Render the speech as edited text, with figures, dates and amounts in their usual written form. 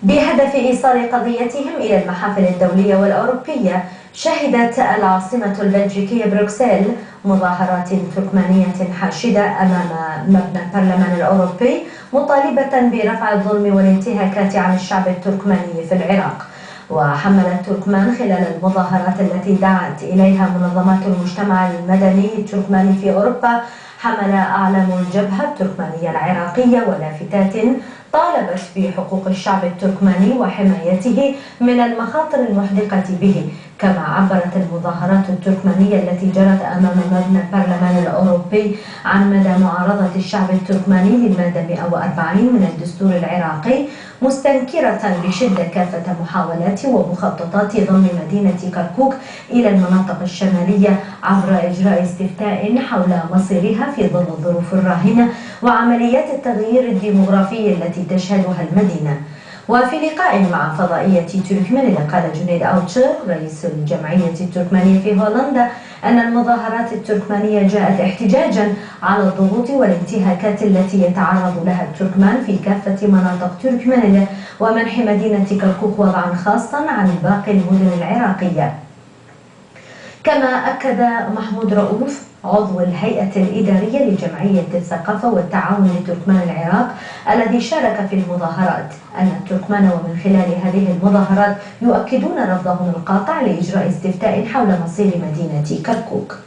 بهدف إيصال قضيتهم إلى المحافل الدولية والأوروبية. شهدت العاصمة البلجيكية بروكسل مظاهرات تركمانية حاشدة أمام مبنى البرلمان الأوروبي، مطالبة برفع الظلم والانتهاكات عن الشعب التركماني في العراق. وحمل التركمان خلال المظاهرات التي دعت إليها منظمات المجتمع المدني التركماني في أوروبا حمل أعلام الجبهة التركمانية العراقية ولافتات طالبت بحقوق الشعب التركماني وحمايته من المخاطر المحدقة به. كما عبرت المظاهرات التركمانية التي جرت أمام مبنى البرلمان الأوروبي عن مدى معارضة الشعب التركماني للمادة 140 من الدستور العراقي، مستنكرة بشدة كافة محاولات ومخططات ضم مدينة كركوك إلى المناطق الشمالية عبر إجراء استفتاء حول مصيرها في ظل الظروف الراهنة وعمليات التغيير الديمغرافي التي تشهدها المدينة. وفي لقاء مع فضائية تركمانية قال جنيد أوتشر رئيس الجمعية التركمانية في هولندا أن المظاهرات التركمانية جاءت احتجاجا على الضغوط والانتهاكات التي يتعرض لها التركمان في كافة مناطق تركمانية، ومنح مدينة كركوك وضعا خاصا عن باقي المدن العراقية. كما أكد محمود رؤوف عضو الهيئة الإدارية لجمعية الثقافة والتعاون لتركمان العراق الذي شارك في المظاهرات أن التركمان ومن خلال هذه المظاهرات يؤكدون رفضهم القاطع لإجراء استفتاء حول مصير مدينة كركوك.